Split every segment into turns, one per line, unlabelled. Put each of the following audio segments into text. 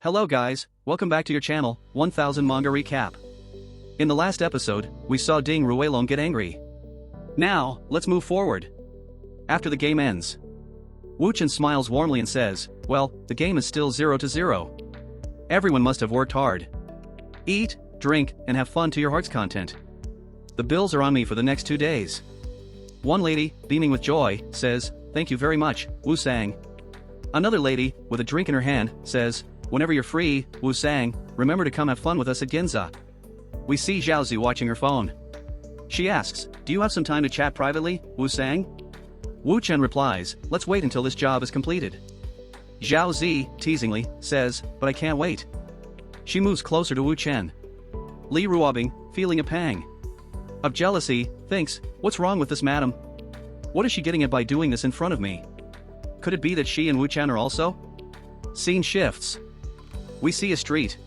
Hello guys, welcome back to your channel, 1000 Manga Recap. In the last episode, we saw Ding Ruelong get angry. Now, let's move forward. After the game ends, Wu Chen smiles warmly and says, well, the game is still 0-0. Everyone must have worked hard. Eat, drink, and have fun to your heart's content. The bills are on me for the next 2 days. One lady, beaming with joy, says, thank you very much, Wu Sang. Another lady, with a drink in her hand, says, whenever you're free, Wu Sang, remember to come have fun with us at Ginza. We see Xiaowei watching her phone. She asks, do you have some time to chat privately, Wu Sang? Wu Chen replies, let's wait until this job is completed. Xiaowei, teasingly, says, but I can't wait. She moves closer to Wu Chen. Li Ruobing, feeling a pang of jealousy, thinks, what's wrong with this madam? What is she getting at by doing this in front of me? Could it be that she and Wu Chen are also? Scene shifts. We see a street.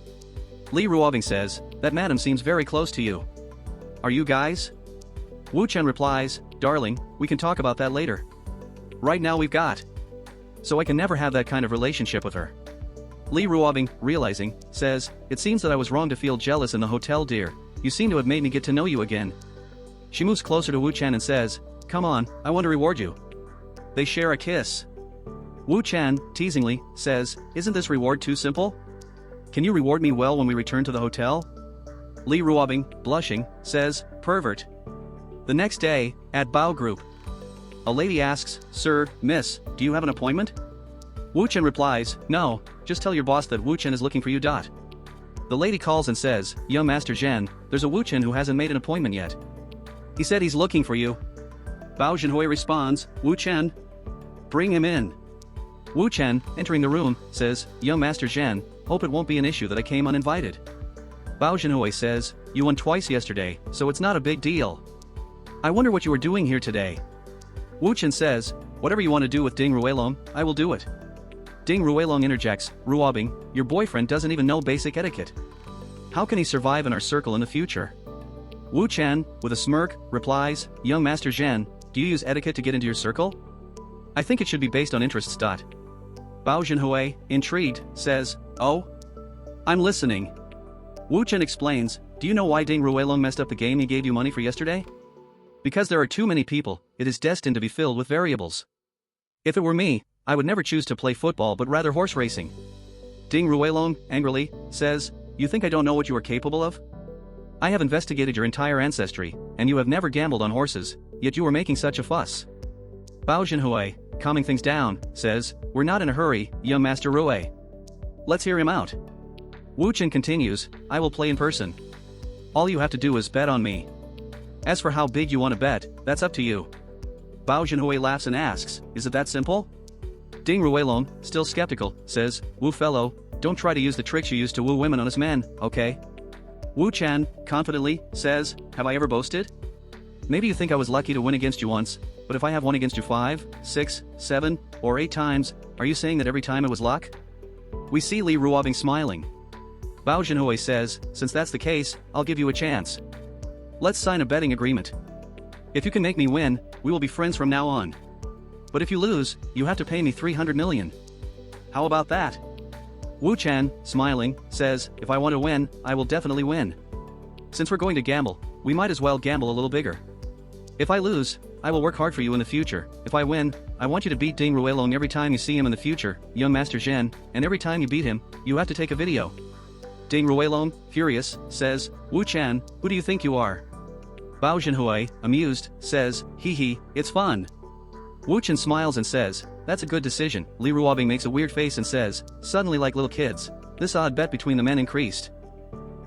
Li Ruobing says, that madam seems very close to you. Are you guys? Wu Chen replies, darling, we can talk about that later. Right now we've got. So I can never have that kind of relationship with her. Li Ruobing, realizing, says, it seems that I was wrong to feel jealous in the hotel, dear. You seem to have made me get to know you again. She moves closer to Wu Chen and says, come on, I want to reward you. They share a kiss. Wu Chen, teasingly, says, isn't this reward too simple? Can you reward me well when we return to the hotel? Li Ruobing, blushing, says, pervert. The next day, at Bao Group, a lady asks, sir, miss, do you have an appointment? Wu Chen replies, no, just tell your boss that Wu Chen is looking for you. The lady calls and says, young Master Zhen, there's a Wu Chen who hasn't made an appointment yet. He said he's looking for you. Bao Zhenhui responds, Wu Chen, bring him in. Wu Chen, entering the room, says, young Master Zhen, hope it won't be an issue that I came uninvited. Bao Zhenhui says, you won twice yesterday, so it's not a big deal. I wonder what you were doing here today. Wu Chen says, whatever you want to do with Ding Ruelong, I will do it. Ding Ruelong interjects, Ruobing, your boyfriend doesn't even know basic etiquette. How can he survive in our circle in the future? Wu Chen, with a smirk, replies, young Master Zhen, do you use etiquette to get into your circle? I think it should be based on interests. Bao Zhenhui, intrigued, says, oh? I'm listening. Wu Chen explains, do you know why Ding Ruelong messed up the game he gave you money for yesterday? Because there are too many people, it is destined to be filled with variables. If it were me, I would never choose to play football but rather horse racing. Ding Ruelong, angrily, says, you think I don't know what you are capable of? I have investigated your entire ancestry, and you have never gambled on horses, yet you are making such a fuss. Bao Zhenhui, calming things down, says, we're not in a hurry, young Master Rue. Let's hear him out. Wu Chen continues, I will play in person. All you have to do is bet on me. As for how big you want to bet, that's up to you. Bao Zhenhui laughs and asks, is it that simple? Ding Ruelong, still skeptical, says, Wu fellow, don't try to use the tricks you used to woo women on us men, okay? Wu Chen, confidently, says, have I ever boasted? Maybe you think I was lucky to win against you once, but if I have won against you 5, 6, 7, or 8 times, are you saying that every time it was luck? We see Li Ruobing smiling. Bao Zhenhui says, since that's the case, I'll give you a chance. Let's sign a betting agreement. If you can make me win, we will be friends from now on. But if you lose, you have to pay me 300 million. How about that? Wu Chen, smiling, says, if I want to win, I will definitely win. Since we're going to gamble, we might as well gamble a little bigger. If I lose, I will work hard for you in the future. If I win, I want you to beat Ding Ruelong every time you see him in the future, young Master Zhen, and every time you beat him, you have to take a video. Ding Ruelong, furious, says, Wu Chen, who do you think you are? Bao Zhenhui, amused, says, hee hee, it's fun. Wu Chen smiles and says, that's a good decision. Li Ruobing makes a weird face and says, suddenly like little kids, this odd bet between the men increased.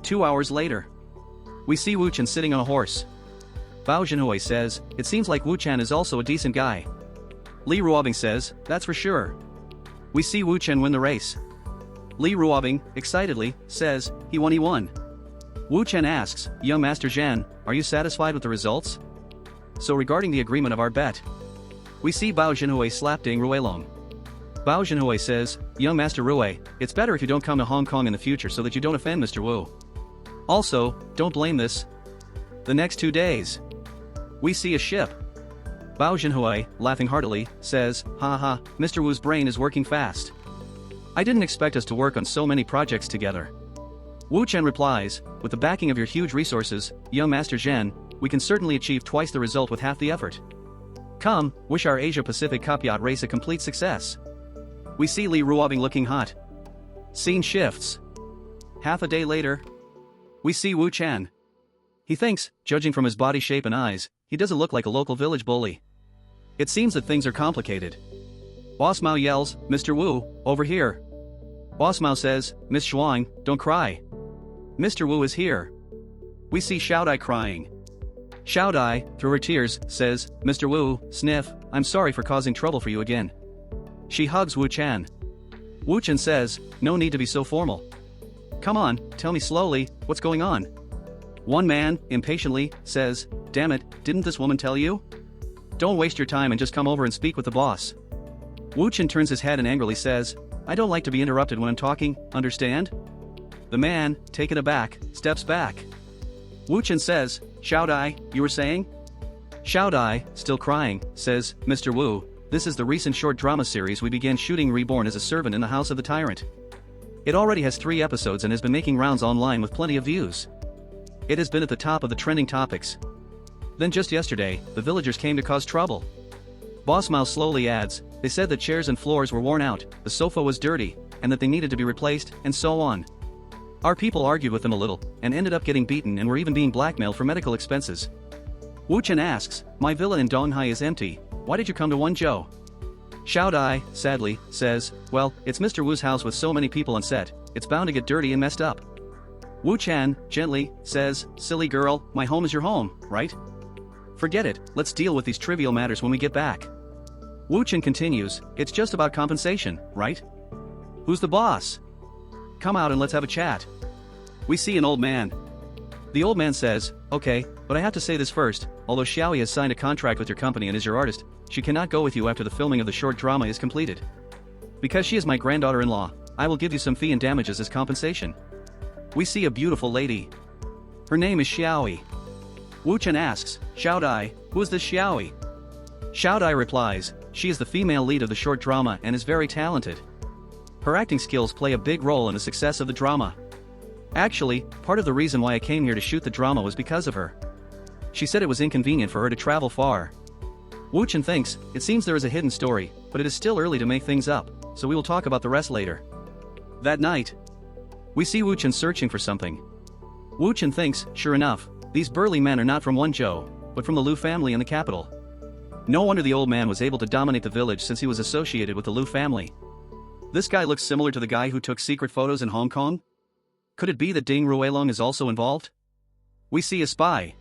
2 hours later, we see Wu Chen sitting on a horse. Bao Zhenhui says, it seems like Wu Chen is also a decent guy. Li Ruobing says, that's for sure. We see Wu Chen win the race. Li Ruobing, excitedly, says, he won. Wu Chen asks, young Master Zhen, are you satisfied with the results? So regarding the agreement of our bet, we see Bao Zhenhui slap Ding Ruelong. Bao Zhenhui says, young Master Rue, it's better if you don't come to Hong Kong in the future so that you don't offend Mr. Wu. Also, don't blame this. The next 2 days, we see a ship. Bao Zhenhui, laughing heartily, says, ha ha, Mr. Wu's brain is working fast. I didn't expect us to work on so many projects together. Wu Chen replies, with the backing of your huge resources, young Master Zhen, we can certainly achieve twice the result with half the effort. Come, wish our Asia-Pacific Cup yacht race a complete success. We see Li Ruobing looking hot. Scene shifts. Half a day later, we see Wu Chen. He thinks, judging from his body shape and eyes, he doesn't look like a local village bully. It seems that things are complicated. Boss Mao yells, Mr. Wu, over here. Boss Mao says, Miss Shuang, don't cry. Mr. Wu is here. We see Xiaowei crying. Xiaowei, through her tears, says, Mr. Wu, sniff, I'm sorry for causing trouble for you again. She hugs Wu Chen. Wu Chen says, no need to be so formal. Come on, tell me slowly, what's going on? One man, impatiently, says, damn it, didn't this woman tell you? Don't waste your time and just come over and speak with the boss. Wu Chen turns his head and angrily says, I don't like to be interrupted when I'm talking, understand? The man, taken aback, steps back. Wu Chen says, Xiaodai, you were saying? Xiaodai, still crying, says, Mr. Wu, this is the recent short drama series we began shooting reborn as a servant in the House of the Tyrant. It already has 3 episodes and has been making rounds online with plenty of views. It has been at the top of the trending topics. Then just yesterday, the villagers came to cause trouble. Boss Mao slowly adds, they said that chairs and floors were worn out, the sofa was dirty, and that they needed to be replaced, and so on. Our people argued with them a little, and ended up getting beaten and were even being blackmailed for medical expenses. Wu Chen asks, my villa in Donghai is empty, why did you come to Wenzhou? Xiaodai, sadly, says, well, it's Mr. Wu's house with so many people on set, it's bound to get dirty and messed up. Wu Chen, gently, says, silly girl, my home is your home, right? Forget it, let's deal with these trivial matters when we get back. Wu Chen continues, it's just about compensation, right? Who's the boss? Come out and let's have a chat. We see an old man. The old man says, okay, but I have to say this first, although Xiaowei has signed a contract with your company and is your artist, she cannot go with you after the filming of the short drama is completed. Because she is my granddaughter-in-law, I will give you some fee and damages as compensation. We see a beautiful lady. Her name is Xiaowei. Wu Chen asks, Xiaodai, who is this Xiaowei? Xiaodai replies, she is the female lead of the short drama and is very talented. Her acting skills play a big role in the success of the drama. Actually, part of the reason why I came here to shoot the drama was because of her. She said it was inconvenient for her to travel far. Wu Chen thinks, it seems there is a hidden story, but it is still early to make things up, so we will talk about the rest later. That night, we see Wu Chen searching for something. Wu Chen thinks, sure enough, these burly men are not from Wenzhou, but from the Lu family in the capital. No wonder the old man was able to dominate the village since he was associated with the Lu family. This guy looks similar to the guy who took secret photos in Hong Kong? Could it be that Ding Ruelong is also involved? We see a spy.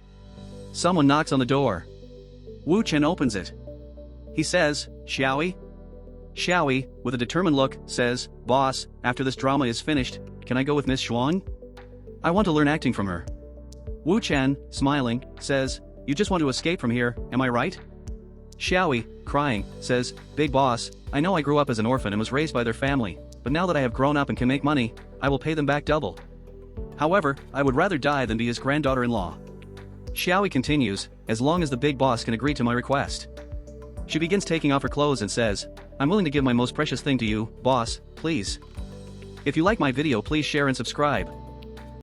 Someone knocks on the door. Wu Chen opens it. He says, Xiaowei? Xiaowei, with a determined look, says, boss, after this drama is finished, can I go with Miss Shuang? I want to learn acting from her. Wu Chen, smiling, says, you just want to escape from here, am I right? Xiaowei, crying, says, big boss, I know I grew up as an orphan and was raised by their family, but now that I have grown up and can make money, I will pay them back double. However, I would rather die than be his granddaughter-in-law. Xiaowei continues, as long as the big boss can agree to my request. She begins taking off her clothes and says, I'm willing to give my most precious thing to you, boss, please. If you like my video, please share and subscribe.